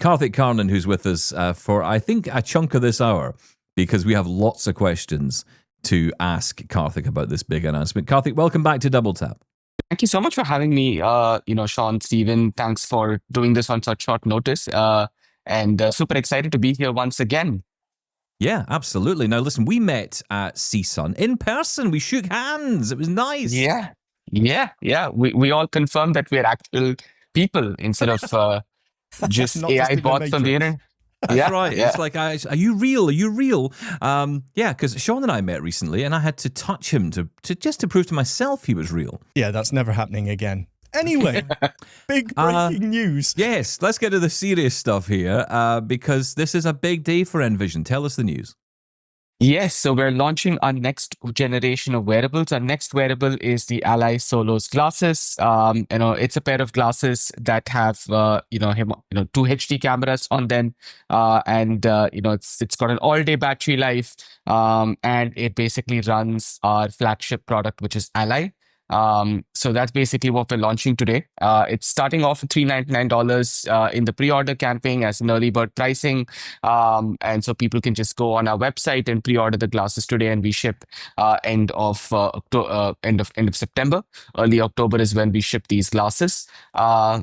Karthik Karnan, who's with us for, I think, a chunk of this hour, because we have lots of questions to ask Karthik about this big announcement. Karthik, welcome back to Double Tap. Thank you so much for having me, Sean, Stephen. Thanks for doing this on such short notice. And super excited to be here once again. Yeah, absolutely. Now, listen, we met at CSUN in person. We shook hands. It was nice. Yeah. We all confirmed that we're actual people instead of just Not AI just in the bots on the Matrix. internet. That's right. Yeah. It's like, are you real? Are you real? Yeah, because Sean and I met recently, and I had to touch him to just to prove to myself he was real. Yeah, that's never happening again. Anyway, big breaking news. Yes, let's get to the serious stuff here, because this is a big day for Envision. Tell us the news. Yes, so we're launching our next generation of wearables. Our next wearable is the Ally Solos glasses. It's a pair of glasses that have two HD cameras on them, it's got an all-day battery life, and it basically runs our flagship product, which is Ally. So that's basically what we're launching today. It's starting off at $399 in the pre-order campaign as an early bird pricing. And so people can just go on our website and pre-order the glasses today, and we ship end of September. Early October is when we ship these glasses.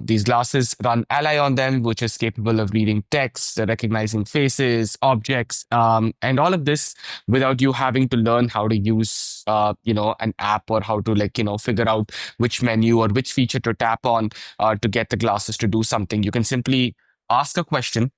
These glasses run Ally on them, which is capable of reading text, recognizing faces, objects, and all of this without you having to learn how to use an app, or how to figure out which menu or which feature to tap on to get the glasses to do something. You can simply ask a question.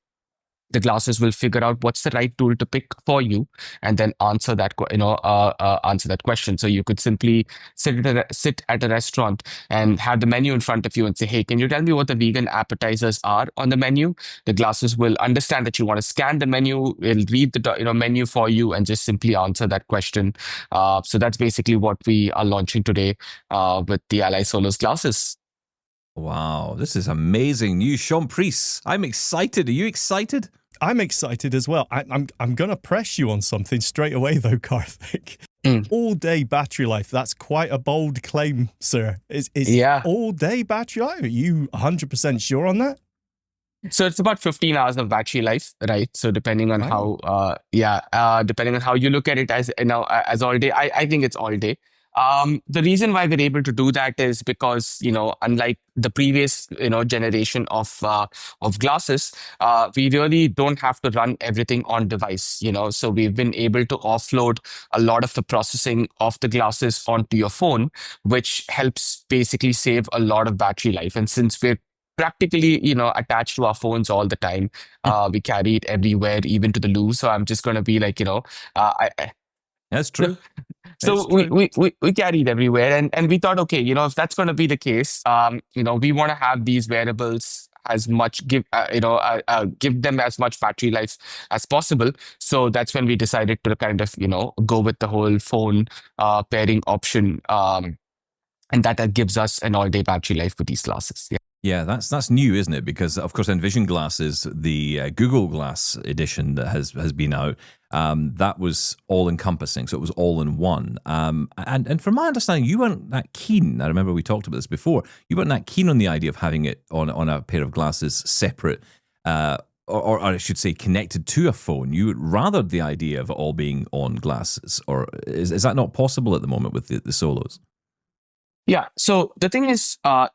The glasses will figure out what's the right tool to pick for you, and then answer that question. So you could simply sit at a restaurant and have the menu in front of you and say, "Hey, can you tell me what the vegan appetizers are on the menu?" The glasses will understand that you want to scan the menu. It'll read the menu for you and just simply answer that question. So that's basically what we are launching today with the Ally Solos glasses. Wow, this is amazing news. Sean Priest, I'm excited. Are you excited? I'm excited as well. I'm going to press you on something straight away, though, Karthik. All-day battery life. That's quite a bold claim, sir. Is all-day battery life? Are you 100% sure on that? So it's about 15 hours of battery life, right? So depending on depending on how you look at it as all day, I think it's all day. The reason why we're able to do that is because, unlike the previous, generation of glasses, we really don't have to run everything on device, so we've been able to offload a lot of the processing of the glasses onto your phone, which helps basically save a lot of battery life. And since we're practically, attached to our phones all the time, we carry it everywhere, even to the loo. So I'm just going to be like, That's true. So we carry it everywhere, and we thought, okay, if that's going to be the case, we want to have these wearables as much give them as much battery life as possible. So that's when we decided to kind of go with the whole phone pairing option, and that gives us an all-day battery life for these glasses. Yeah, that's new, isn't it? Because of course, Envision glasses, the Google Glass edition that has been out, that was all encompassing, so it was all in one. And from my understanding, you weren't that keen. I remember we talked about this before. You weren't that keen on the idea of having it on a pair of glasses separate, or I should say, connected to a phone. You rather the idea of it all being on glasses, or is that not possible at the moment with the Solos? Yeah. So the thing is, I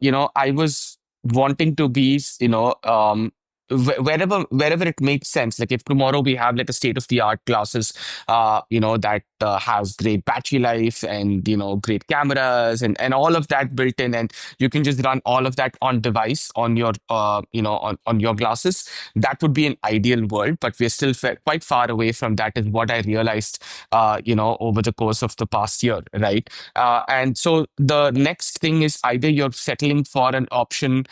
was wanting to be, wherever it makes sense. Like if tomorrow we have like a state of the art glasses, that has great battery life and great cameras and all of that built in, and you can just run all of that on device on your on your glasses. That would be an ideal world, but we're still quite far away from that, is what I realized, over the course of the past year, right? And so the next thing is either you're settling for an option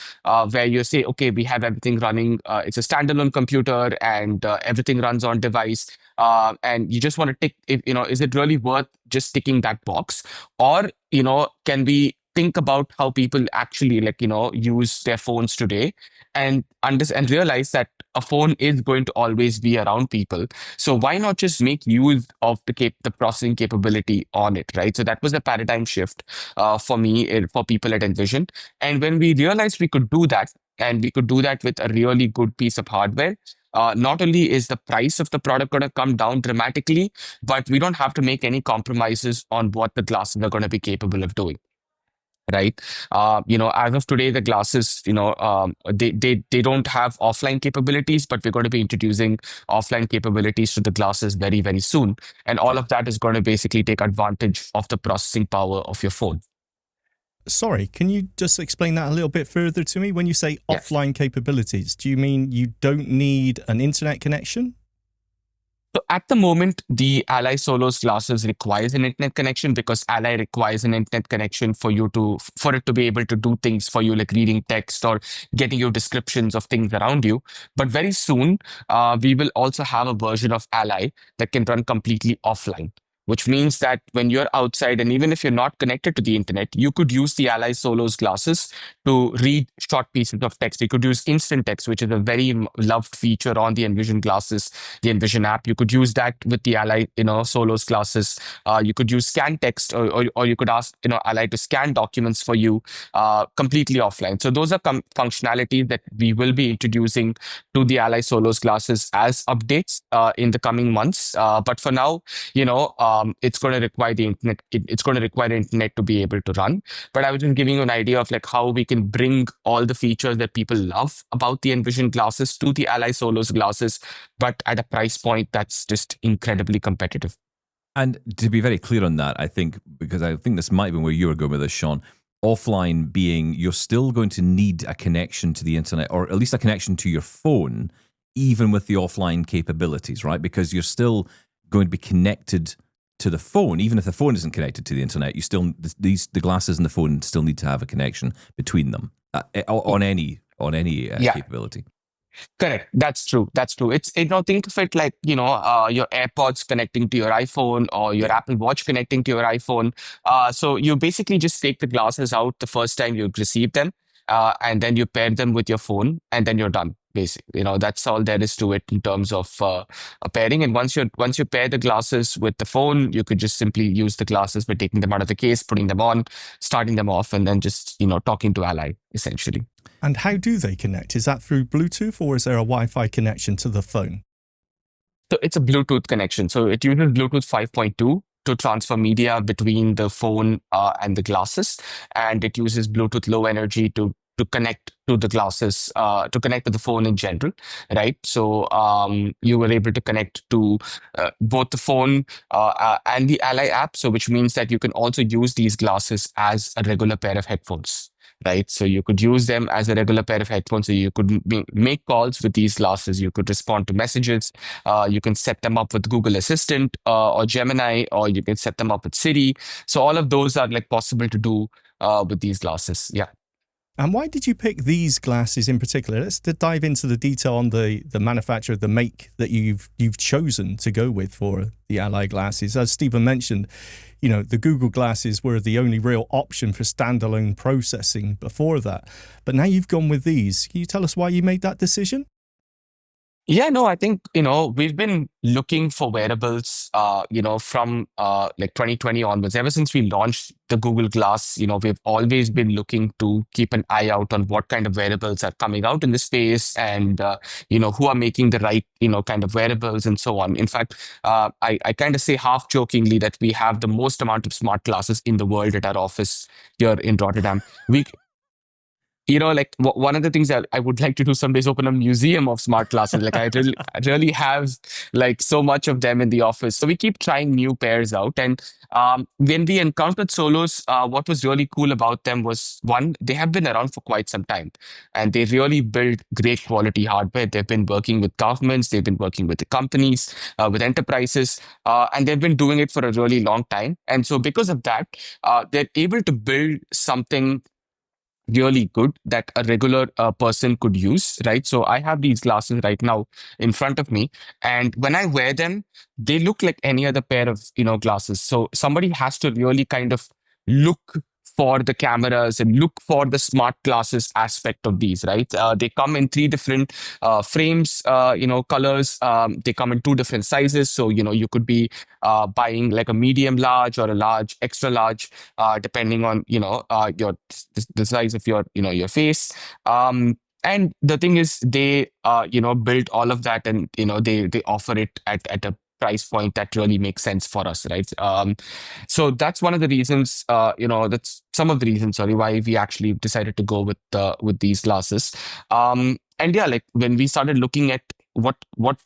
where you say, okay, we have everything running. It's a standalone computer and everything runs on device. And you just want to tick, is it really worth just ticking that box? Or, can we think about how people actually use their phones today and realize that a phone is going to always be around people. So why not just make use of the processing capability on it, right? So that was the paradigm shift for me, for people at Envision. And when we realized we could do that, And we could do that with a really good piece of hardware. Not only is the price of the product going to come down dramatically, but we don't have to make any compromises on what the glasses are going to be capable of doing. Right. As of today, the glasses, they don't have offline capabilities, but we're going to be introducing offline capabilities to the glasses very, very soon. And all of that is going to basically take advantage of the processing power of your phone. Sorry, can you just explain that a little bit further to me? When you say offline capabilities, do you mean you don't need an internet connection? So at the moment, the Ally Solos glasses requires an internet connection because Ally requires an internet connection for it to be able to do things for you, like reading text or getting you descriptions of things around you. But very soon, we will also have a version of Ally that can run completely offline, which means that when you're outside and even if you're not connected to the internet, you could use the Ally Solos glasses to read short pieces of text. You could use instant text, which is a very loved feature on the Envision glasses, the Envision app. You could use that with the Ally, Solos glasses. You could use scan text, or you could ask, Ally to scan documents for you completely offline. So those are functionalities that we will be introducing to the Ally Solos glasses as updates in the coming months. But for now, it's going to require the internet. It's going to require the internet to be able to run. But I was just giving you an idea of like how we can bring all the features that people love about the Envision glasses to the Ally Solos glasses, but at a price point that's just incredibly competitive. And to be very clear on that, I think, because I think this might have been where you were going with this, Sean, offline being you're still going to need a connection to the internet, or at least a connection to your phone, even with the offline capabilities, right? Because you're still going to be connected to the phone, even if the phone isn't connected to the internet. You still the glasses and the phone still need to have a connection between them on any capability. Correct. That's true. That's true. It's, think of it like, your AirPods connecting to your iPhone or your Apple Watch connecting to your iPhone. So you basically just take the glasses out the first time you receive them, and then you pair them with your phone, and then you're done. Basically, that's all there is to it in terms of a pairing. And once you pair the glasses with the phone, you could just simply use the glasses by taking them out of the case, putting them on, starting them off, and then just talking to Ally essentially. And how do they connect? Is that through Bluetooth or is there a Wi-Fi connection to the phone? So it's a Bluetooth connection. So it uses Bluetooth 5.2 to transfer media between the phone and the glasses. And it uses Bluetooth low energy to connect to the glasses, to connect to the phone in general, right? So you were able to connect to both the phone and the Ally app. So which means that you can also use these glasses as a regular pair of headphones. Right. So you could use them as a regular pair of headphones. So you could make calls with these glasses. You could respond to messages. You can set them up with Google Assistant or Gemini, or you can set them up with Siri. So all of those are like possible to do with these glasses. Yeah. And why did you pick these glasses in particular? Let's dive into the detail on the manufacturer, the make that you've chosen to go with for the Ally glasses. As Stephen mentioned, the Google glasses were the only real option for standalone processing before that. But now you've gone with these. Can you tell us why you made that decision? Yeah, no, I think, we've been looking for wearables, from like 2020 onwards. Ever since we launched the Google Glass, we've always been looking to keep an eye out on what kind of wearables are coming out in the space and, who are making the right, kind of wearables and so on. In fact, I kind of say half jokingly that we have the most amount of smart glasses in the world at our office here in Rotterdam. Like one of the things that I would like to do someday is open a museum of smart glasses. Like I really have like so much of them in the office. So we keep trying new pairs out. And when we encountered Solos, what was really cool about them was, one, they have been around for quite some time and they really build great quality hardware. They've been working with governments, they've been working with the companies, with enterprises, and they've been doing it for a really long time. And so because of that, they're able to build something really good that a regular person could use, right? So I have these glasses right now in front of me, and when I wear them, they look like any other pair of glasses. So somebody has to really kind of look for the cameras and look for the smart glasses aspect of these, right? They come in 3 different frames, colors. They come in 2 different sizes. So, you could be buying like a medium large or a large, extra large, depending on, the size of your, your face. And the thing is, they built all of that, and they offer it at a price point that really makes sense for us, right? So that's one of the reasons. That's some of the reasons, sorry, why we actually decided to go with these glasses. And yeah, like when we started looking at what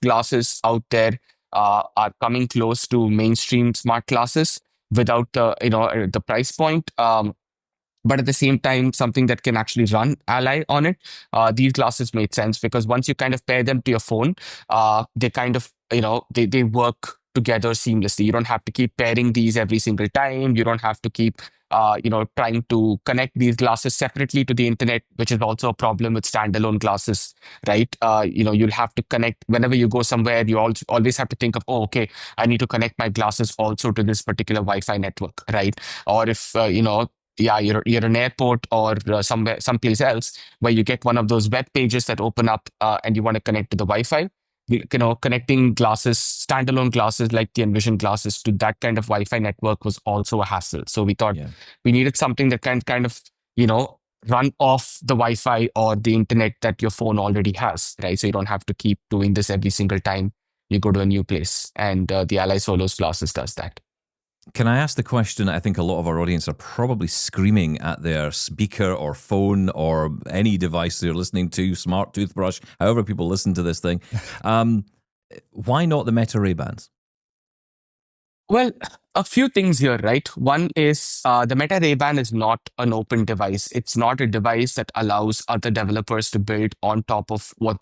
glasses out there are coming close to mainstream smart glasses without the price point. But at the same time, something that can actually run Ally on it. These glasses made sense because once you kind of pair them to your phone, they kind of, they work together seamlessly. You don't have to keep pairing these every single time. You don't have to keep, trying to connect these glasses separately to the internet, which is also a problem with standalone glasses, right? You'll have to connect whenever you go somewhere. You always have to think of, oh, okay, I need to connect my glasses also to this particular Wi-Fi network, right? Or if, yeah, you're an airport or someplace else where you get one of those web pages that open up and you want to connect to the Wi-Fi. Connecting glasses, standalone glasses like the Envision glasses to that kind of Wi-Fi network was also a hassle. So we thought we needed something that can kind of, run off the Wi-Fi or the internet that your phone already has, right? So you don't have to keep doing this every single time you go to a new place. And the Ally Solos glasses does that. Can I ask the question? I think a lot of our audience are probably screaming at their speaker or phone or any device they're listening to, smart toothbrush, however people listen to this thing. Why not the Meta Ray-Bans? Well, a few things here, right? One is the Meta Ray-Ban is not an open device. It's not a device that allows other developers to build on top of what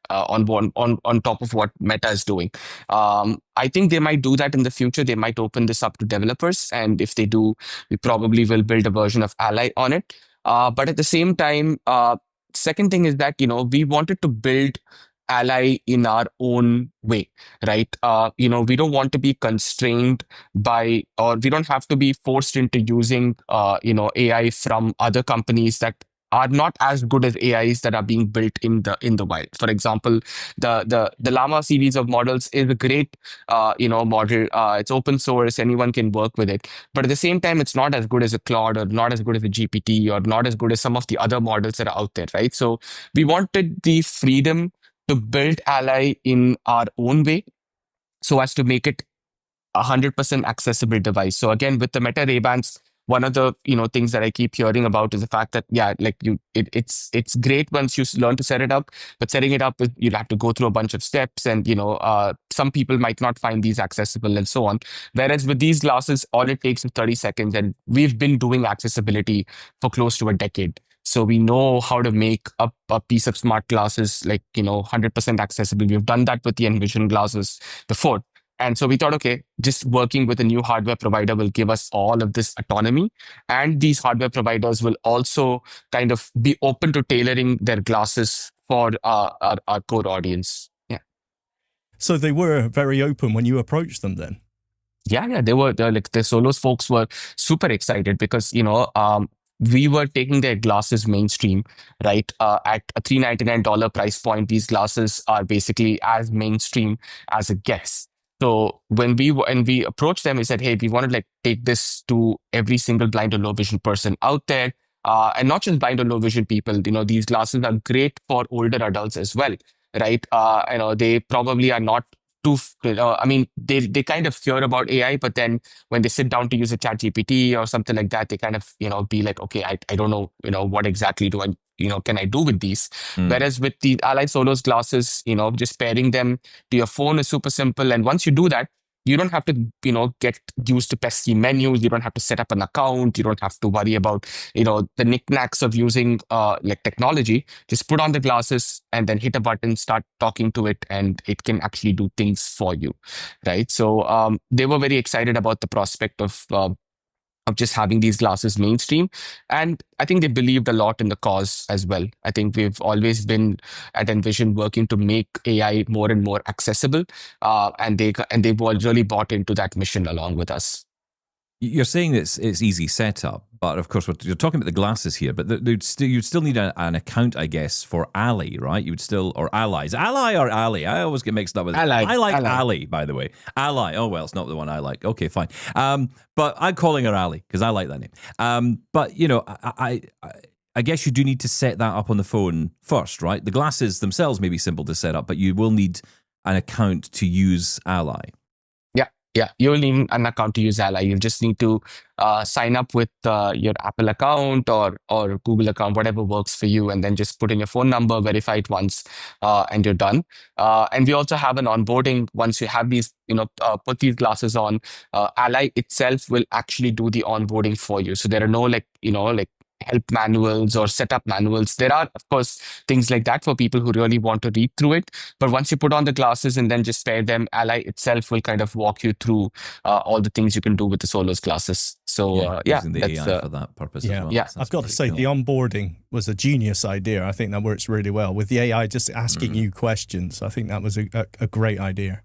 on top of what Meta is doing. I think they might do that in the future. They might open this up to developers, and if they do, we probably will build a version of Ally on it. But at the same time, second thing is that we wanted to build Ally in our own way, right? We don't want to be constrained by, or we don't have to be forced into using, AI from other companies that are not as good as AIs that are being built in the wild. For example, the Llama series of models is a great, model. It's open source; anyone can work with it. But at the same time, it's not as good as a Claude, or not as good as a GPT, or not as good as some of the other models that are out there, right? So we wanted the freedom to build Ally in our own way so as to make it 100% accessible device. So again, with the Meta Ray-Bans, one of the things that I keep hearing about is the fact that it's great once you learn to set it up, but setting it up you'll have to go through a bunch of steps, and some people might not find these accessible and so on. Whereas with these glasses, all it takes is 30 seconds, and we've been doing accessibility for close to a decade. So we know how to make a piece of smart glasses 100% accessible. We've done that with the Envision glasses before. And so we thought, okay, just working with a new hardware provider will give us all of this autonomy. And these hardware providers will also kind of be open to tailoring their glasses for our core audience. Yeah. So they were very open when you approached them then? Yeah, they were like the Solos folks were super excited because, we were taking their glasses mainstream, right? At a $399 price point, these glasses are basically as mainstream as it gets. So when we approached them, we said, hey, we want to take this to every single blind or low vision person out there. And not just blind or low vision people, these glasses are great for older adults as well, right? They probably are not too, they kind of hear about AI, but then when they sit down to use a chat GPT or something like that, they kind of, be like, okay, I don't know, what exactly do I, can I do with these? Whereas with the Ally Solos glasses, just pairing them to your phone is super simple. And once you do that, you don't have to, get used to pesky menus. You don't have to set up an account. You don't have to worry about, the knickknacks of using technology. Just put on the glasses and then hit a button, start talking to it, and it can actually do things for you, right? So they were very excited about the prospect of just having these glasses mainstream. And I think they believed a lot in the cause as well. I think we've always been at Envision working to make AI more and more accessible. And they've all really bought into that mission along with us. You're saying it's easy setup, but of course you're talking about the glasses here. But you'd still need an account, I guess, for Ally, right? You'd still, or Allies, Ally or Ally. I always get mixed up with Ally. I like Ally, by the way. Ally. Oh well, it's not the one I like. Okay, fine. But I'm calling her Ally because I like that name. But I guess you do need to set that up on the phone first, right? The glasses themselves may be simple to set up, but you will need an account to use Ally. Yeah, you'll need an account to use Ally. You just need to sign up with your Apple account or Google account, whatever works for you, and then just put in your phone number, verify it once, and you're done. And we also have an onboarding. Once you have these, put these glasses on, Ally itself will actually do the onboarding for you. So there are no like help manuals or setup manuals. There are, of course, things like that for people who really want to read through it. But once you put on the glasses and then just pair them, Ally itself will kind of walk you through all the things you can do with the Solos glasses. So using the AI for that purpose as well. Yeah, I've got to say the onboarding was a genius idea. I think that works really well with the AI just asking you questions. I think that was a great idea.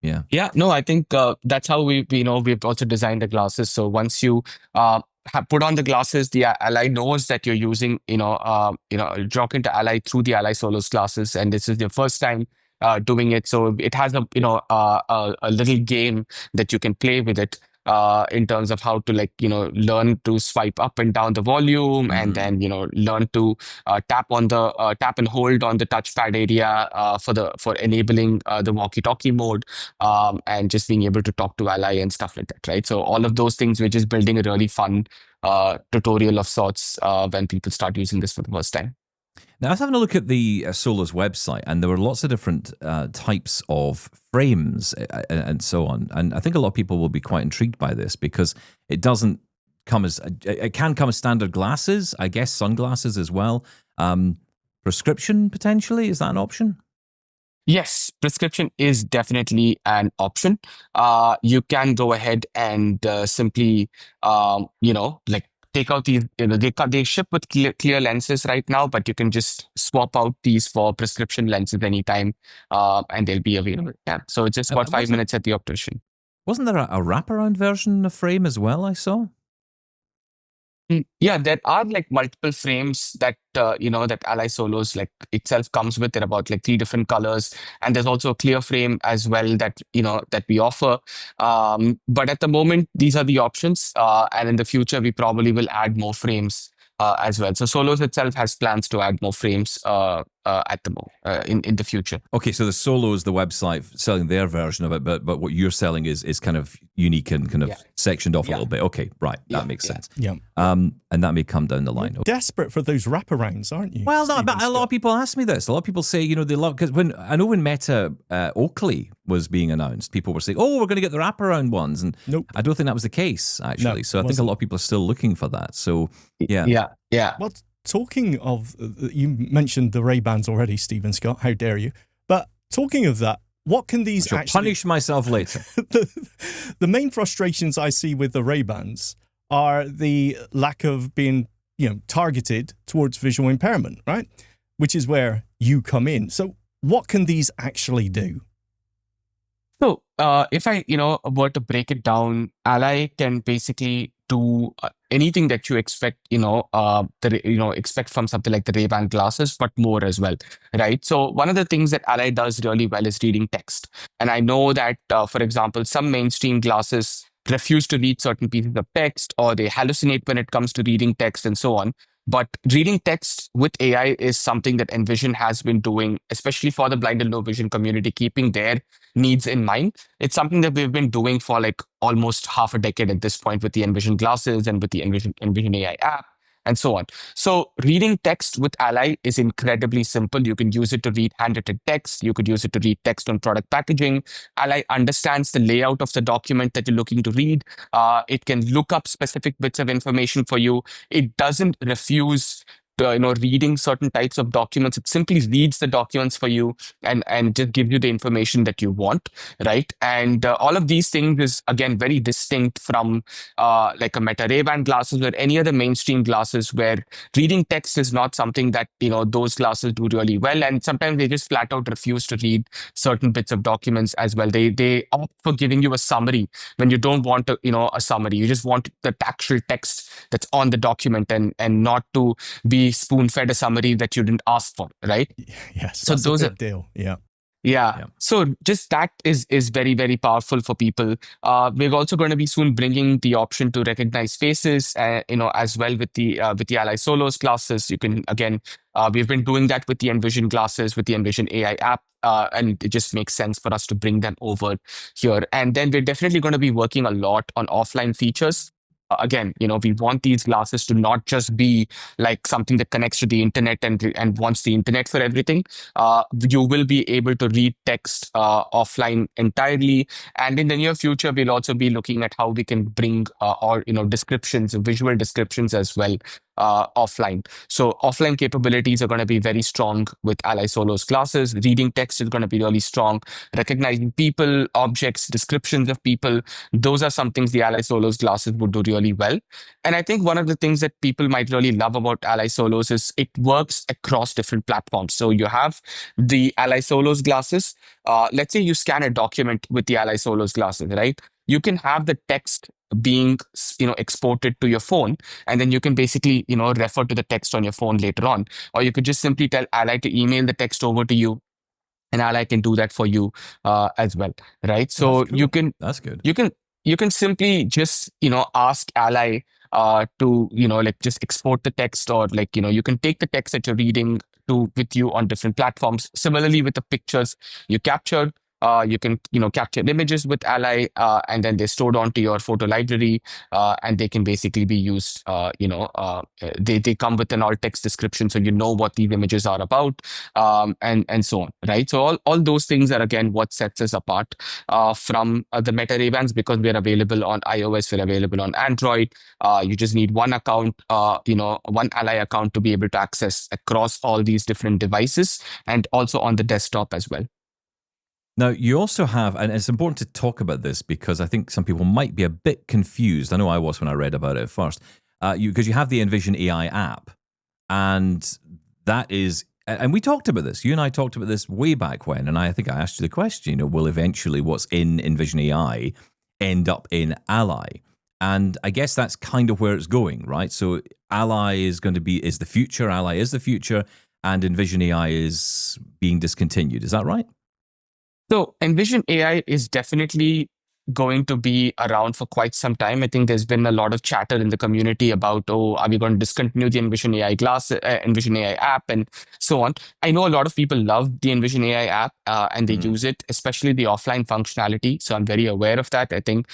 Yeah. No, I think that's how we've also designed the glasses. So once you have put on the glasses, the Ally knows that you're using, drop into Ally through the Ally Solos glasses, and this is your first time doing it. So it has a little game that you can play with it. In terms of how to learn to swipe up and down the volume, and then learn to tap and hold on the touchpad area for enabling the walkie-talkie mode, and just being able to talk to Ally and stuff like that, right? So all of those things, we're just building a really fun tutorial of sorts when people start using this for the first time. Now, I was having a look at the Solos website, and there were lots of different types of frames and so on. And I think a lot of people will be quite intrigued by this because it doesn't come as it can come as standard glasses, I guess sunglasses as well. Prescription potentially, is that an option? Yes, prescription is definitely an option. You can go ahead and simply, take out these, they ship with clear lenses right now, but you can just swap out these for prescription lenses anytime, and they'll be available. Yeah, so it's just about 5 minutes at the optician. Wasn't there a wraparound version of frame as well, I saw? Yeah, there are multiple frames that that Ally Solos itself comes with. There are about 3 different colors, and there's also a clear frame as well that that we offer. But at the moment, these are the options, and in the future, we probably will add more frames as well. So Solos itself has plans to add more frames at the moment in the future. Okay, so the Solos, the website selling their version of it, but what you're selling is kind of unique and kind of sectioned off a little bit. Okay, right, that makes sense. Yeah. And that may come down the line. You're desperate for those wraparounds, aren't you? Well, no, but a lot of people ask me this. A lot of people say, they love, because when Meta Oakley was being announced, people were saying, "Oh, we're going to get the wraparound ones," and nope. I don't think that was the case actually. No, so I think a lot of people are still looking for that. So yeah. Well, talking of, you mentioned the Ray-Bans already, Stephen Scott. How dare you? But talking of that, what can these actually punish myself later? the main frustrations I see with the Ray-Bans are the lack of being, targeted towards visual impairment, right? Which is where you come in. So what can these actually do? So if I, were to break it down, Ally can basically do anything that you expect, expect from something like the Ray-Ban glasses, but more as well, right? So one of the things that Ally does really well is reading text. And I know that, for example, some mainstream glasses refuse to read certain pieces of text, or they hallucinate when it comes to reading text and so on. But reading text with AI is something that Envision has been doing, especially for the blind and low vision community, keeping their needs in mind. It's something that we've been doing for almost half a decade at this point with the Envision glasses and with the Envision AI app and so on. So reading text with Ally is incredibly simple. You can use it to read handwritten text. You could use it to read text on product packaging. Ally understands the layout of the document that you're looking to read. It can look up specific bits of information for you. It doesn't refuse reading certain types of documents. It simply reads the documents for you and just gives you the information that you want, right? And all of these things is, again, very distinct from a Meta Ray-Ban glasses or any other mainstream glasses where reading text is not something that, those glasses do really well. And sometimes they just flat out refuse to read certain bits of documents as well. They opt for giving you a summary when you don't want a summary. You just want the actual text that's on the document and not to be spoon-fed a summary that you didn't ask for, right? Yes, so that's those a big deal. Yeah. Yeah. So just that is very, very powerful for people. We're also going to be soon bringing the option to recognize faces, as well with the Ally Solos classes. You can again, we've been doing that with the Envision glasses, with the Envision AI app, and it just makes sense for us to bring them over here. And then we're definitely going to be working a lot on offline features. Again, we want these glasses to not just be like something that connects to the internet and wants the internet for everything. You will be able to read text offline entirely. And in the near future, we'll also be looking at how we can bring or descriptions, visual descriptions as well offline. So offline capabilities are going to be very strong with Ally Solos classes. Reading text is going to be really strong. Recognizing people, objects, descriptions of people, those are some things the Ally Solos classes would do really well. And I think one of the things that people might really love about Ally Solos is it works across different platforms. So you have the Ally Solos glasses. Let's say you scan a document with the Ally Solos glasses, right? You can have the text being exported to your phone, and then you can basically refer to the text on your phone later on, or you could just simply tell Ally to email the text over to you, and Ally can do that for you as well, right? So cool. That's good. You can simply just ask Ally to just export the text, or you can take the text that you're reading to with you on different platforms. Similarly with the pictures you capture, you can capture images with Ally, and then they're stored onto your photo library, and they can basically be used. They come with an alt text description, so you know what these images are about, and so on, right? So all those things are again what sets us apart from the Meta Ray-Bans, because we're available on iOS, we're available on Android. You just need one account, one Ally account to be able to access across all these different devices, and also on the desktop as well. Now, you also have, and it's important to talk about this because I think some people might be a bit confused. I know I was when I read about it at first, because you have the Envision AI app, and that is, and we talked about this. You and I talked about this way back when, and I think I asked you the question, will eventually what's in Envision AI end up in Ally? And I guess that's kind of where it's going, right? So Ally is the future, Ally is the future, and Envision AI is being discontinued. Is that right? So Envision AI is definitely going to be around for quite some time. I think there's been a lot of chatter in the community about, are we going to discontinue the Envision AI Envision AI app, and so on. I know a lot of people love the Envision AI app and they use it, especially the offline functionality. So I'm very aware of that. I think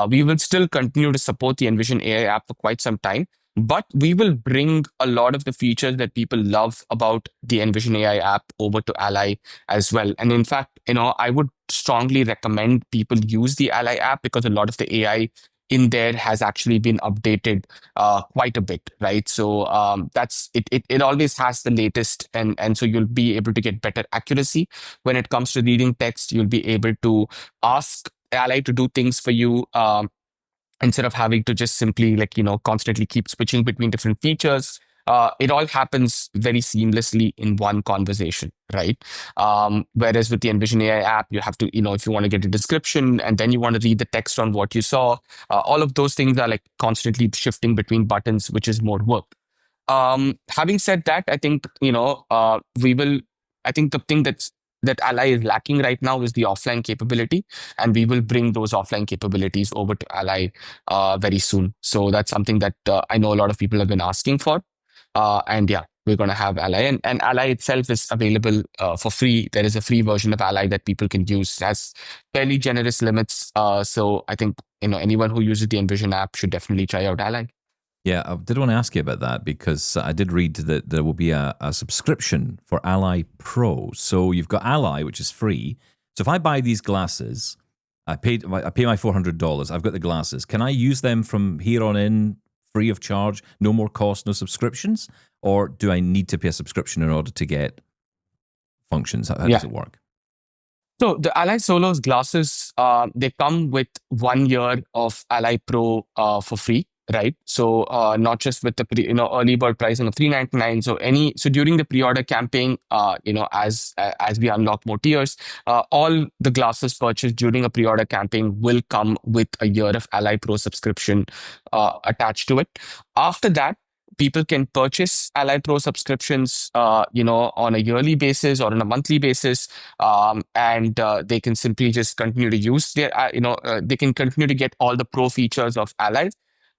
we will still continue to support the Envision AI app for quite some time. But we will bring a lot of the features that people love about the Envision AI app over to Ally as well. And in fact, I would strongly recommend people use the Ally app, because a lot of the AI in there has actually been updated quite a bit, right? So that's it. It always has the latest, and so you'll be able to get better accuracy when it comes to reading text. You'll be able to ask Ally to do things for you. Instead of having to just simply constantly keep switching between different features. It all happens very seamlessly in one conversation, right? Whereas with the Envision AI app, you have to, if you want to get a description and then you want to read the text on what you saw, all of those things are constantly shifting between buttons, which is more work. Having said that, I think, I think the thing that Ally is lacking right now is the offline capability, and we will bring those offline capabilities over to Ally very soon. So that's something that I know a lot of people have been asking for. And yeah, we're going to have Ally, and Ally itself is available for free. There is a free version of Ally that people can use. It has fairly generous limits. So I think anyone who uses the Envision app should definitely try out Ally. Yeah, I did want to ask you about that, because I did read that there will be a subscription for Ally Pro. So you've got Ally, which is free. So if I buy these glasses, I pay my $400. I've got the glasses. Can I use them from here on in free of charge? No more cost, no subscriptions? Or do I need to pay a subscription in order to get functions? How does it work? So the Ally Solos glasses, they come with 1 year of Ally Pro for free. Right. So not just with the early bird pricing of $399. So during the pre-order campaign, as we unlock more tiers, all the glasses purchased during a pre-order campaign will come with a year of Ally Pro subscription attached to it. After that, people can purchase Ally Pro subscriptions, on a yearly basis or on a monthly basis, and they can simply just continue to use their, they can continue to get all the pro features of Ally.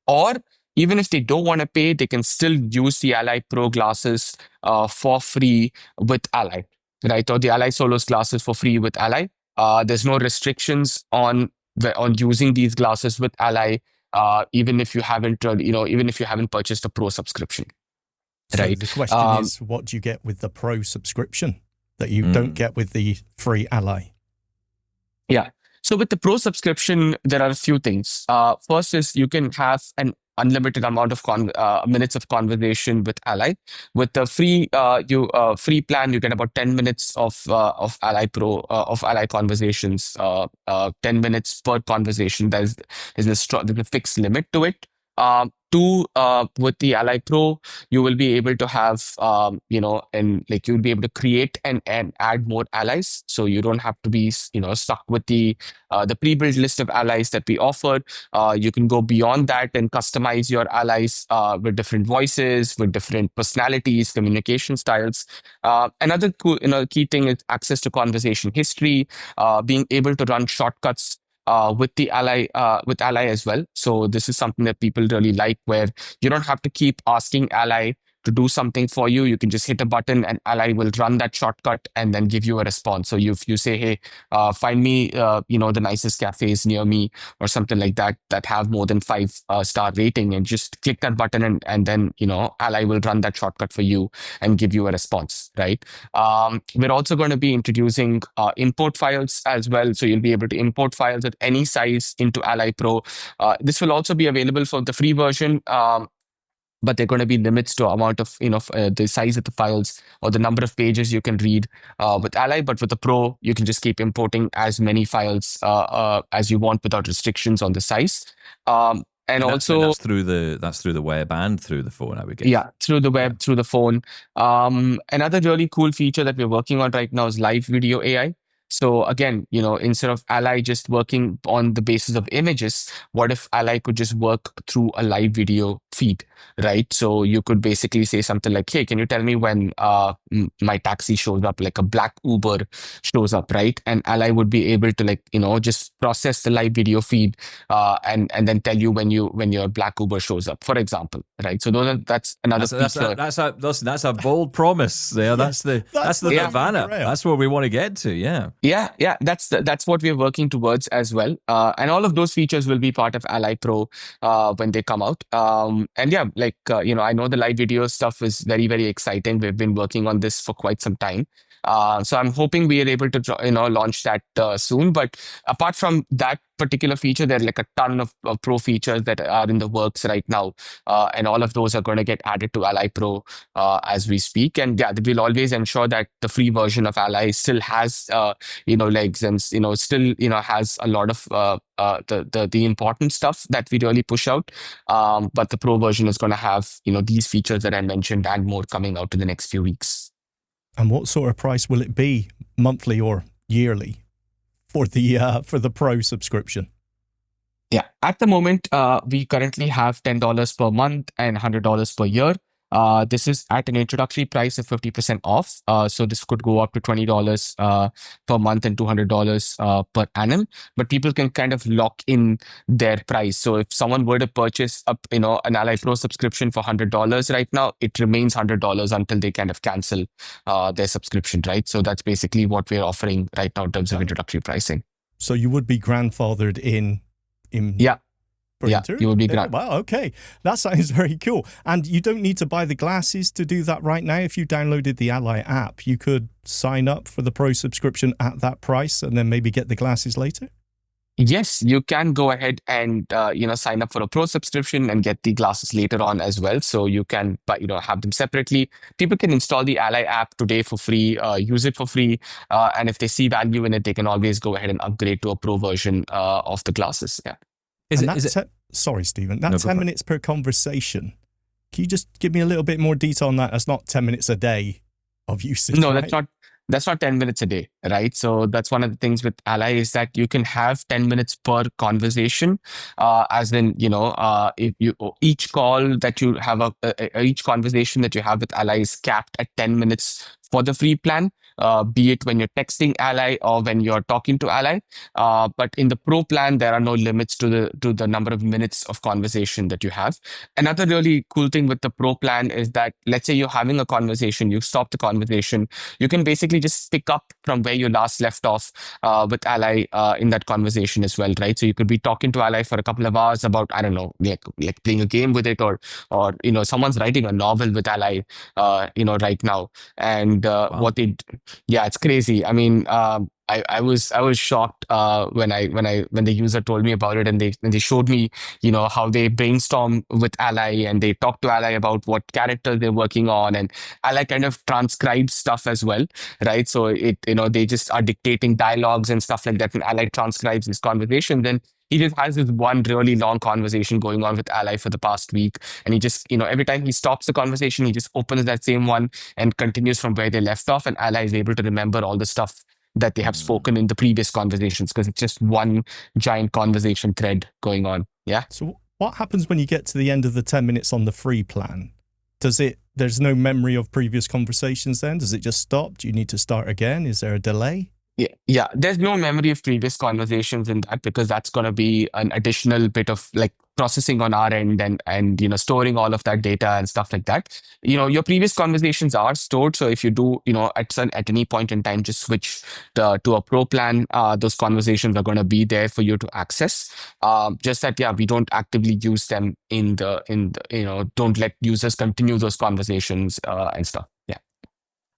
Or even if they don't want to pay, they can still use the Ally Pro glasses for free with Ally, right? Or the Ally Solos glasses for free with Ally. There's no restrictions on using these glasses with Ally, even if you haven't, even if you haven't purchased a Pro subscription. So right. the question is, what do you get with the Pro subscription that you don't get with the free Ally? Yeah. So with the Pro subscription, there are a few things. First is you can have an unlimited amount of minutes of conversation with Ally. With the free free plan, you get about 10 minutes of Ally Pro of Ally conversations. 10 minutes per conversation. There's a fixed limit to it. With the Ally Pro, you will be able to have, and like you'll be able to create and add more allies. So you don't have to be, stuck with the pre-built list of allies that we offer. You can go beyond that and customize your allies with different voices, with different personalities, communication styles. Another cool, key thing is access to conversation history, being able to run shortcuts with the Ally as well. So this is something that people really like, where you don't have to keep asking Ally to do something for you. You can just hit a button and Ally will run that shortcut and then give you a response. So you say, hey, find me, the nicest cafes near me or something like that have more than 5-star rating, and just click that button and then, Ally will run that shortcut for you and give you a response, right? We're also going to be introducing import files as well. So you'll be able to import files at any size into Ally Pro. This will also be available for the free version. But there are going to be limits to amount of, the size of the files or the number of pages you can read with Ally. But with the Pro, you can just keep importing as many files as you want without restrictions on the size. And also that's through the web and through the phone, I would guess. Yeah, through the web, through the phone. Another really cool feature that we're working on right now is live video AI. So again, instead of Ally just working on the basis of images, what if Ally could just work through a live video feed, right? So you could basically say something like, hey, can you tell me when my taxi shows up, like a black Uber shows up, right? And Ally would be able to just process the live video feed and then tell you when your black Uber shows up, for example, right? So that's another feature. That's a bold promise there. That's the nirvana. That's where we want to get to. Yeah. Yeah. That's what we're working towards as well. And all of those features will be part of Ally Pro when they come out. And yeah, I know the live video stuff is very, very exciting. We've been working on this for quite some time. So I'm hoping we are able to, launch that soon. But apart from that particular feature, there are like a ton of Pro features that are in the works right now. And all of those are going to get added to Ally Pro as we speak. And yeah, we'll always ensure that the free version of Ally still has, legs and, still, has a lot of the important stuff that we really push out. But the Pro version is going to have, these features that I mentioned and more coming out in the next few weeks. And what sort of price will it be, monthly or yearly, for the Pro subscription? Yeah, at the moment, we currently have $10 per month and $100 per year. This is at an introductory price of 50% off. So this could go up to $20 per month and $200 per annum. But people can kind of lock in their price. So if someone were to purchase an Ally Pro subscription for $100 right now, it remains $100 until they kind of cancel their subscription, right? So that's basically what we're offering right now in terms of introductory pricing. So you would be grandfathered in. Yeah. Yeah, you will be grandfathered. Wow, okay. That sounds very cool. And you don't need to buy the glasses to do that right now. If you downloaded the Ally app, you could sign up for the Pro subscription at that price and then maybe get the glasses later? Yes, you can go ahead and sign up for a Pro subscription and get the glasses later on as well. So you can have them separately. People can install the Ally app today for free, use it for free, and if they see value in it, they can always go ahead and upgrade to a Pro version of the glasses. Yeah. Sorry, Stephen, that 10 minutes per conversation, can you just give me a little bit more detail on that? That's not 10 minutes a day of usage. No, right? that's not. That's not 10 minutes a day, right? So that's one of the things with Ally is that you can have 10 minutes per conversation, as in, if you each call that you have each conversation that you have with Ally is capped at 10 minutes for the free plan, be it when you're texting Ally or when you're talking to Ally. But in the pro plan, there are no limits to the number of minutes of conversation that you have. Another really cool thing with the pro plan is that, let's say you're having a conversation, you stop the conversation, you can basically just pick up from where you last left off with Ally in that conversation as well, right? So you could be talking to Ally for a couple of hours about, I don't know, like playing a game with it, or someone's writing a novel with Ally, right now. And Wow. yeah, it's crazy. I mean, I was shocked when the user told me about it, and they showed me how they brainstorm with Ally, and they talk to Ally about what character they're working on, and Ally kind of transcribes stuff as well, right? So they just are dictating dialogues and stuff like that, and Ally transcribes this conversation. Then he just has this one really long conversation going on with Ally for the past week, and he just every time he stops the conversation, he just opens that same one and continues from where they left off, and Ally is able to remember all the stuff that they have spoken in the previous conversations, because it's just one giant conversation thread going on. Yeah. So what happens when you get to the end of the 10 minutes on the free plan? There's no memory of previous conversations then? Does it just stop? Do you need to start again? Is there a delay? Yeah. There's no memory of previous conversations in that, because that's going to be an additional bit of like processing on our end, and storing all of that data and stuff like that. Your previous conversations are stored. So if you do, at any point in time, just switch to a pro plan, those conversations are going to be there for you to access. Just that, yeah, we don't actively use them in the don't let users continue those conversations and stuff. Yeah.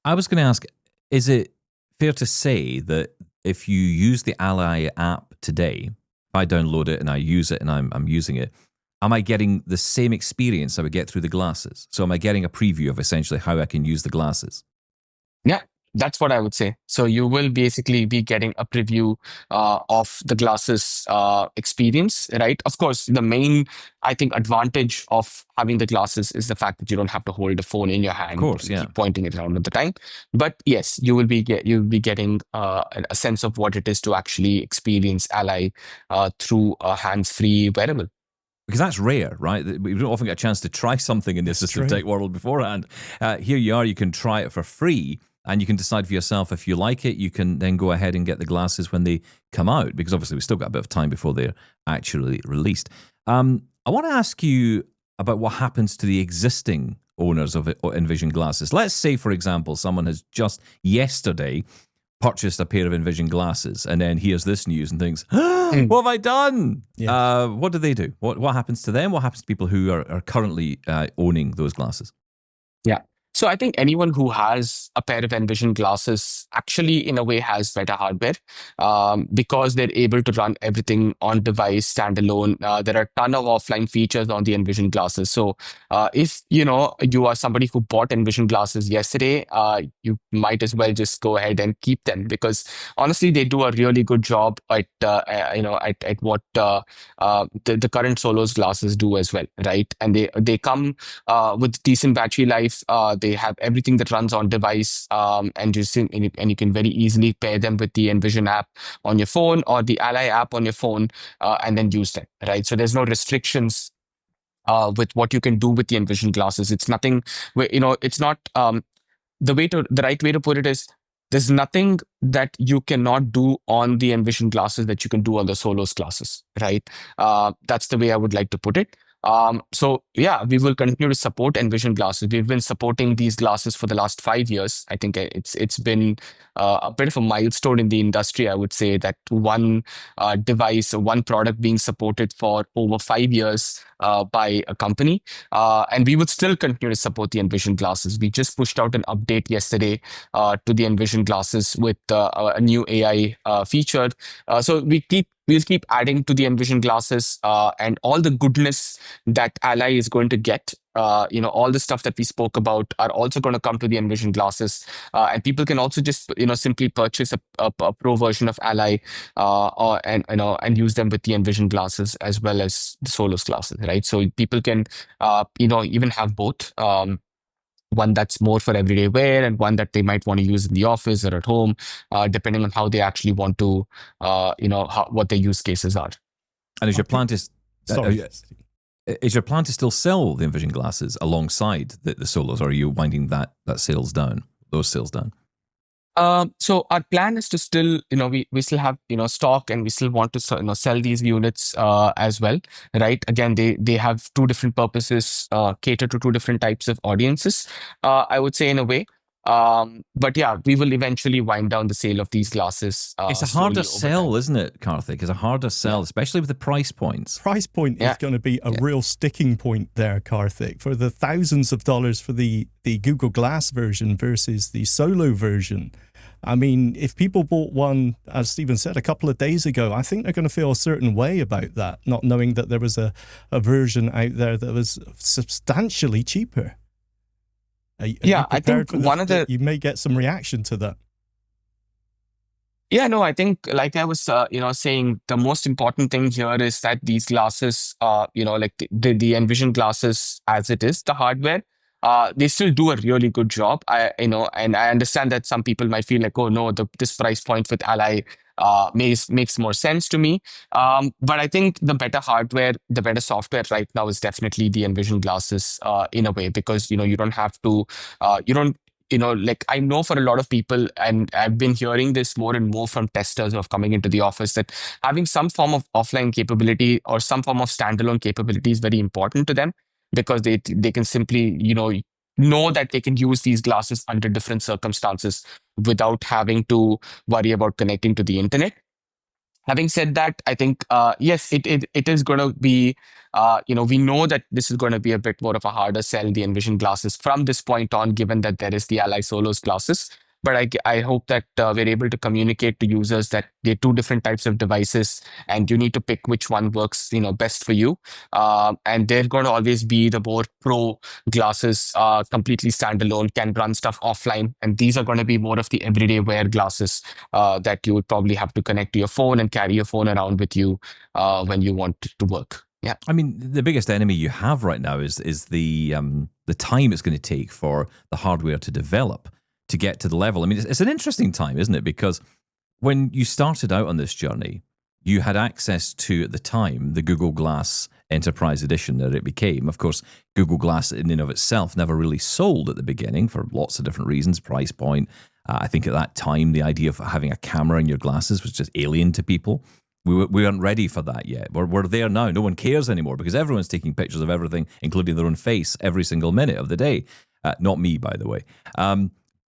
I was going to ask, is it fair to say that if you use the Ally app today, if I download it and I use it and I'm using it, am I getting the same experience I would get through the glasses? So am I getting a preview of essentially how I can use the glasses? Yeah, that's what I would say. So you will basically be getting a preview of the glasses experience, right? Of course, the main, I think, advantage of having the glasses is the fact that you don't have to hold the phone in your hand, of course, and keep pointing it around at the time. But yes, you'll be getting a sense of what it is to actually experience Ally through a hands-free wearable. Because that's rare, right? We don't often get a chance to try something in the assistive tech world beforehand. Here you are, you can try it for free, and you can decide for yourself if you like it. You can then go ahead and get the glasses when they come out, because obviously we've still got a bit of time before they're actually released. I want to ask you about what happens to the existing owners of Envision glasses. Let's say, for example, someone has just yesterday purchased a pair of Envision glasses and then hears this news and thinks, what have I done? Yes. What do they do? What happens to them? What happens to people who are currently owning those glasses? Yeah. So I think anyone who has a pair of Envision glasses actually, in a way, has better hardware because they're able to run everything on device standalone. There are a ton of offline features on the Envision glasses. So if you are somebody who bought Envision glasses yesterday, you might as well just go ahead and keep them, because honestly, they do a really good job at what the current Solos glasses do as well, right? And they come with decent battery life. They have everything that runs on device, and you can very easily pair them with the Envision app on your phone or the Ally app on your phone, and then use them, right? So there's no restrictions with what you can do with the Envision glasses. It's nothing where, it's not the right way to put it is, there's nothing that you cannot do on the Envision glasses that you can do on the Solos glasses, right? That's the way I would like to put it. So yeah, we will continue to support Envision glasses. We've been supporting these glasses for the last 5 years. I think it's been a bit of a milestone in the industry. I would say that one device or one product being supported for over 5 years by a company, and we would still continue to support the Envision glasses. We just pushed out an update yesterday to the Envision glasses with a new AI feature. So we'll keep adding to the Envision glasses, and all the goodness that Ally is going to get. All the stuff that we spoke about are also going to come to the Envision glasses, and people can also just simply purchase a pro version of Ally, and use them with the Envision glasses as well as the Solos glasses, right? So people can even have both. one that's more for everyday wear and one that they might want to use in the office or at home, depending on how they actually want to, what their use cases are. And is your plan to sorry? Is your plan to still sell the Envision glasses alongside the Solos, or are you winding those sales down? So our plan is to still, we still have, stock, and we still want to, sell these units as well, right? Again, they have two different purposes, cater to two different types of audiences, I would say, in a way. But yeah, we will eventually wind down the sale of these glasses. It's a harder sell, isn't it, Karthik? It's a harder sell, especially with the price points. Price point is going to be a real sticking point there, Karthik, for the thousands of dollars for the Google Glass version versus the Solo version. I mean, if people bought one, as Stephen said, a couple of days ago, I think they're going to feel a certain way about that, not knowing that there was a version out there that was substantially cheaper. I think you may get some reaction to that. Yeah, no, I think, like I was, saying, the most important thing here is that these glasses, like the Envision glasses as it is, the hardware, they still do a really good job. And I understand that some people might feel like, oh no, this price point with Ally makes more sense to me. But I think the better hardware, the better software right now is definitely the Envision glasses in a way, because, you don't have to, like I know for a lot of people, and I've been hearing this more and more from testers who are coming into the office, that having some form of offline capability or some form of standalone capability is very important to them, because they can simply, know that they can use these glasses under different circumstances without having to worry about connecting to the internet. Having said that, I think, yes, it is going to be, we know that this is going to be a bit more of a harder sell, the Envision glasses, from this point on, given that there is the Ally Solos glasses. But I hope that we're able to communicate to users that they're two different types of devices, and you need to pick which one works, best for you. And they're going to always be the more pro glasses, completely standalone, can run stuff offline. And these are going to be more of the everyday wear glasses that you would probably have to connect to your phone and carry your phone around with you when you want to work. Yeah, I mean, the biggest enemy you have right now is the time it's going to take for the hardware to develop to get to the level. I mean, it's an interesting time, isn't it? Because when you started out on this journey, you had access to, at the time, the Google Glass Enterprise Edition that it became. Of course, Google Glass in and of itself never really sold at the beginning for lots of different reasons, price point. I think at that time, the idea of having a camera in your glasses was just alien to people. We weren't ready for that yet. We're there now. No one cares anymore because everyone's taking pictures of everything, including their own face, every single minute of the day. Not me, by the way.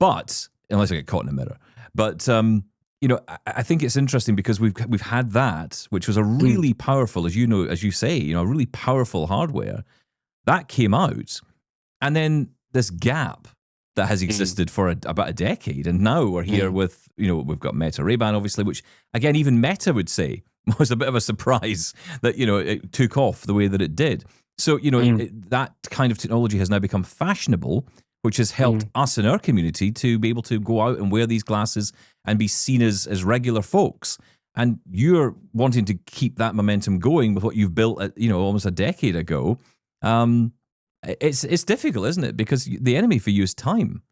But unless I get caught in a mirror. But I think it's interesting because we've had that, which was a really powerful, as you say, a really powerful hardware that came out, and then this gap that has existed for about a decade, and now we're here with we've got Meta Ray-Ban, obviously, which again even Meta would say was a bit of a surprise that it took off the way that it did. So that kind of technology has now become fashionable, which has helped us in our community to be able to go out and wear these glasses and be seen as regular folks. And you're wanting to keep that momentum going with what you've built at, almost a decade ago. It's difficult, isn't it? Because the enemy for you is time.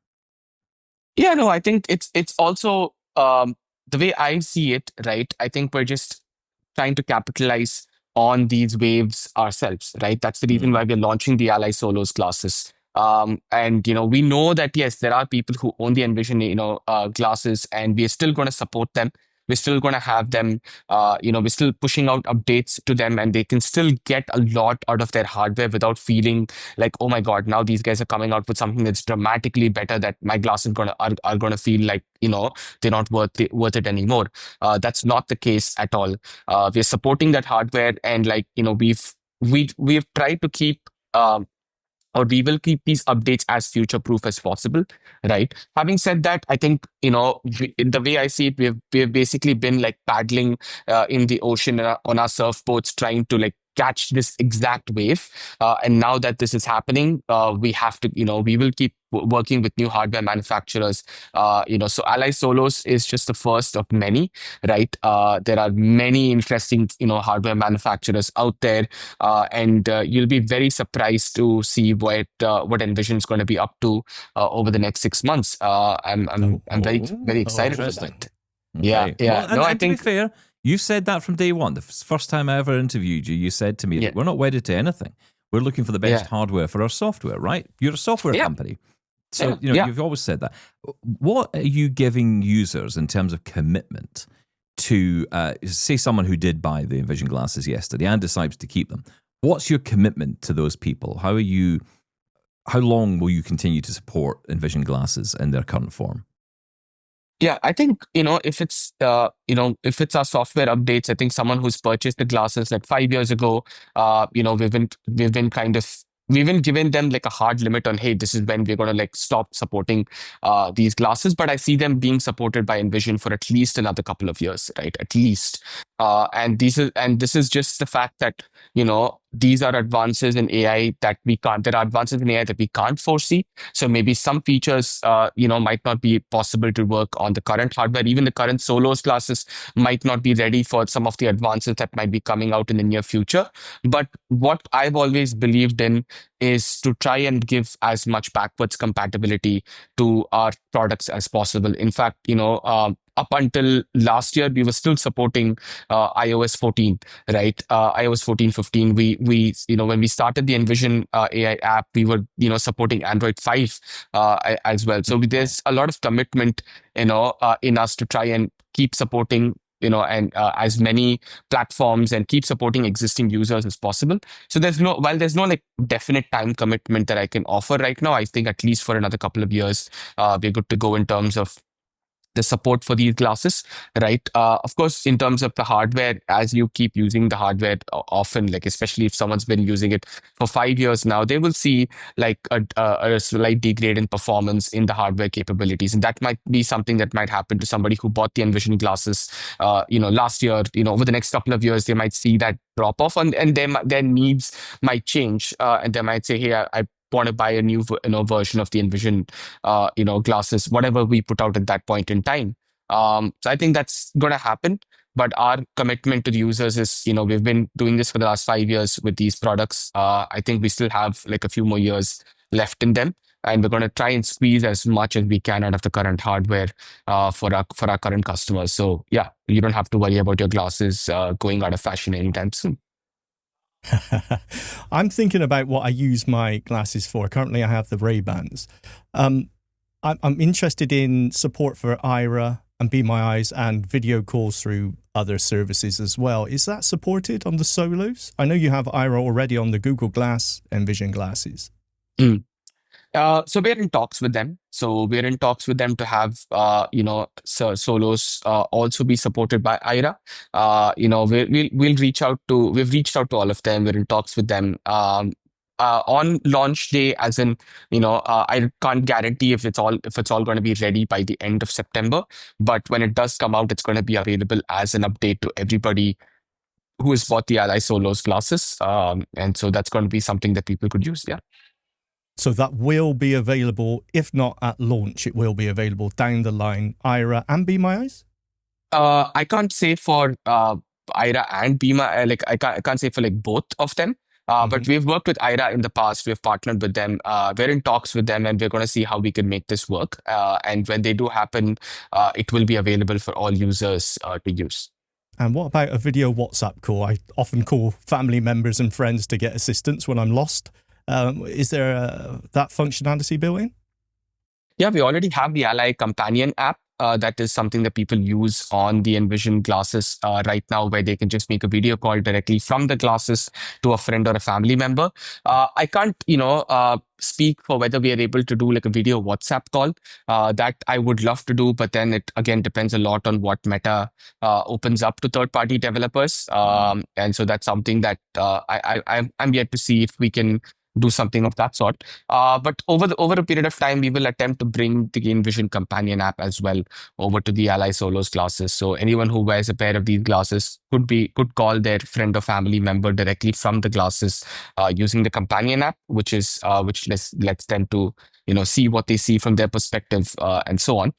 Yeah, no, I think it's also the way I see it, right? I think we're just trying to capitalize on these waves ourselves, right? That's the reason why we're launching the Ally Solos classes. And we know that yes, there are people who own the Envision glasses, and we're still going to support them. We're still going to have them. We're still pushing out updates to them, and they can still get a lot out of their hardware without feeling like, oh my God, now these guys are coming out with something that's dramatically better that my glasses are gonna feel like they're not worth it anymore. That's not the case at all. We're supporting that hardware, and we've tried to keep. Or we will keep these updates as future-proof as possible, right? Having said that, I think, the way I see it, we've basically been like paddling in the ocean on our surfboards, trying to catch this exact wave. And now that this is happening, we have to, we will keep working with new hardware manufacturers. So Ally Solos is just the first of many, right? There are many interesting, hardware manufacturers out there, and you'll be very surprised to see what Envision is going to be up to over the next 6 months. I'm very excited for that. Okay. Yeah. Well, and to be fair, you said that from day one. The first time I ever interviewed you, you said to me that we're not wedded to anything. We're looking for the best hardware for our software, right? You're a software company. So, you've always said that. What are you giving users in terms of commitment to, say, someone who did buy the Envision glasses yesterday and decides to keep them? What's your commitment to those people? How long will you continue to support Envision glasses in their current form? Yeah, I think, if it's our software updates, I think someone who's purchased the glasses like 5 years ago, we've been giving them like a hard limit on, hey, this is when we're going to like stop supporting these glasses. But I see them being supported by Envision for at least another couple of years, right? At least. And this is just the fact that, these are advances in AI that there are advances in AI that we can't foresee. So maybe some features, might not be possible to work on the current hardware. Even the current Solos glasses might not be ready for some of the advances that might be coming out in the near future. But what I've always believed in is to try and give as much backwards compatibility to our products as possible. In fact, up until last year, we were still supporting iOS 14, right? iOS 14, 15. We when we started the Envision AI app, we were supporting Android 5 as well. So there's a lot of commitment in us to try and keep supporting and as many platforms and keep supporting existing users as possible. So there's no like definite time commitment that I can offer right now. I think at least for another couple of years, we're good to go in terms of the support for these glasses, right? Of course, in terms of the hardware, as you keep using the hardware often, like especially if someone's been using it for 5 years now, they will see like a slight degrade in performance in the hardware capabilities, and that might be something that might happen to somebody who bought the Envision glasses, last year. Over the next couple of years, they might see that drop off, and their needs might change, and they might say, "Hey, I want to buy a new version of the Envision glasses," whatever we put out at that point in time. So I think that's going to happen. But our commitment to the users is, we've been doing this for the last 5 years with these products. I think we still have like a few more years left in them, and we're going to try and squeeze as much as we can out of the current hardware for our current customers. So yeah, you don't have to worry about your glasses going out of fashion anytime soon. I'm thinking about what I use my glasses for. Currently, I have the Ray-Bans. I'm interested in support for Aira and Be My Eyes and video calls through other services as well. Is that supported on the Solos? I know you have Aira already on the Google Glass Envision glasses. So we're in talks with them. To have, Solos also be supported by Aira. We'll reach out to. We've reached out to all of them. We're in talks with them. On launch day, as in, I can't guarantee if it's all going to be ready by the end of September. But when it does come out, it's going to be available as an update to everybody who has bought the Ally Solos glasses. And so that's going to be something that people could use. Yeah. So that will be available, if not at launch, it will be available down the line, Aira and Be My Eyes? I can't say for Aira and Be My Eyes, I can't say for like both of them. But we've worked with Aira in the past. We've partnered with them. We're in talks with them, and we're going to see how we can make this work. And when they do happen, it will be available for all users to use. And what about a video WhatsApp call? I often call family members and friends to get assistance when I'm lost. Is there that functionality built in? Yeah, we already have the Ally Companion app. That is something that people use on the Envision glasses right now, where they can just make a video call directly from the glasses to a friend or a family member. I can't, speak for whether we are able to do like a video WhatsApp call. That I would love to do, but then it again depends a lot on what Meta opens up to third-party developers. And so that's something that I'm yet to see if we can do something of that sort. But over a period of time, we will attempt to bring the Envision companion app as well over to the Ally Solos glasses. So anyone who wears a pair of these glasses could call their friend or family member directly from the glasses using the companion app, which lets them to see what they see from their perspective and so on.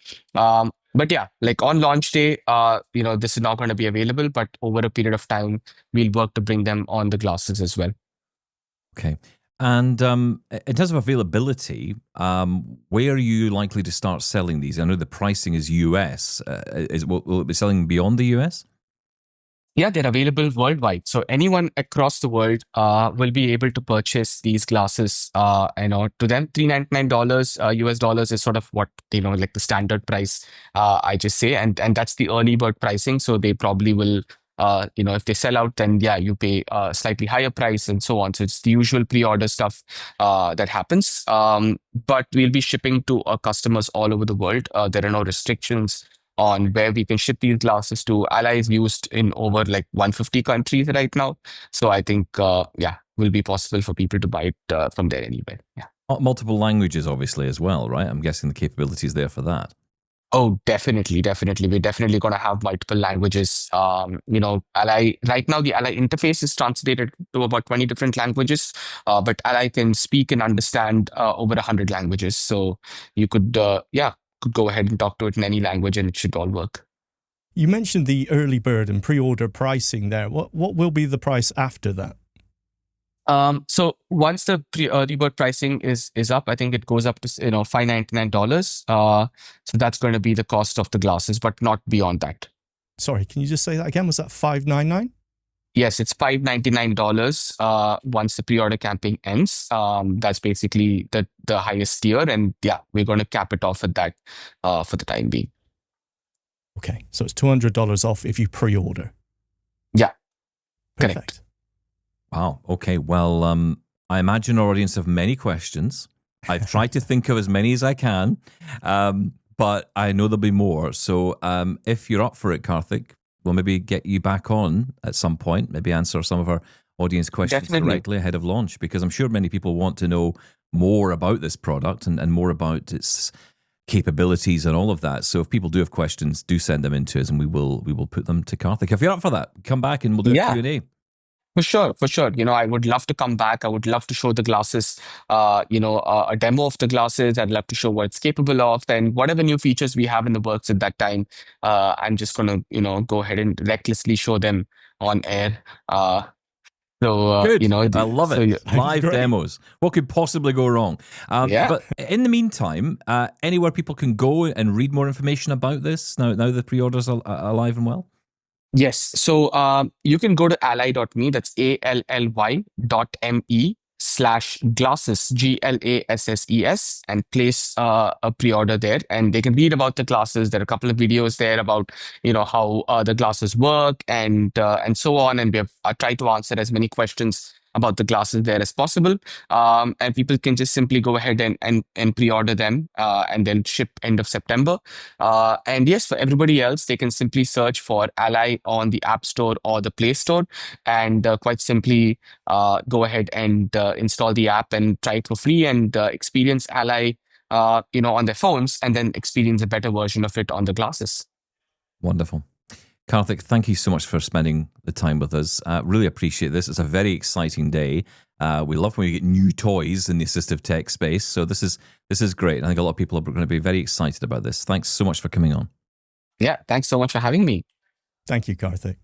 But yeah, like on launch day, this is not going to be available, but over a period of time, we'll work to bring them on the glasses as well. Okay. And in terms of availability, where are you likely to start selling these? I know the pricing is US. Will it be selling beyond the US? Yeah, they're available worldwide. So anyone across the world will be able to purchase these glasses. To them, $399 US dollars is sort of what like the standard price. I just say, and that's the early bird pricing. So they probably will. If they sell out, then yeah, you pay a slightly higher price and so on. So it's the usual pre-order stuff that happens. But we'll be shipping to our customers all over the world. There are no restrictions on where we can ship these glasses to. Ally is used in over like 150 countries right now. So I think, will be possible for people to buy it from there anywhere. Yeah. Multiple languages, obviously, as well, right? I'm guessing the capability is there for that. Oh, definitely. We're definitely going to have multiple languages. Ally, right now, the Ally interface is translated to about 20 different languages, but Ally can speak and understand over 100 languages. So you could go ahead and talk to it in any language and it should all work. You mentioned the early bird and pre-order pricing there. What will be the price after that? So once the early bird pricing is up, I think it goes up to $599. So that's going to be the cost of the glasses, but not beyond that. Sorry, can you just say that again? Was that $599? Yes, it's $599 once the pre-order campaign ends. That's basically the highest tier. And yeah, we're going to cap it off at that for the time being. Okay, so it's $200 off if you pre-order. Yeah, perfect. Correct. Wow, okay. Well, I imagine our audience have many questions. I've tried to think of as many as I can, but I know there'll be more. So if you're up for it, Karthik, we'll maybe get you back on at some point, maybe answer some of our audience questions directly ahead of launch, because I'm sure many people want to know more about this product and more about its capabilities and all of that. So if people do have questions, do send them in to us and we will put them to Karthik. If you're up for that, come back and we'll do a Q&A. For sure. I would love to come back. I would love to show the glasses, a demo of the glasses. I'd love to show what it's capable of, and whatever new features we have in the works at that time. I'm just going to, go ahead and recklessly show them on air. Good. I love it. Live demos. What could possibly go wrong? But in the meantime, anywhere people can go and read more information about this now the pre-orders are alive and well? Yes. So you can go to ally.me, that's ALLY.me/glasses, GLASSES, and place a pre-order there. And they can read about the glasses. There are a couple of videos there about, how the glasses work and so on. And we have tried to answer as many questions about the glasses there as possible. And people can just simply go ahead and pre-order them and then ship end of September. And yes, for everybody else, they can simply search for Ally on the App Store or the Play Store and quite simply go ahead and install the app and try it for free and experience Ally on their phones and then experience a better version of it on the glasses. Wonderful. Karthik, thank you so much for spending the time with us. Really appreciate this. It's a very exciting day. We love when we get new toys in the assistive tech space. So this is great. I think a lot of people are going to be very excited about this. Thanks so much for coming on. Yeah, thanks so much for having me. Thank you, Karthik.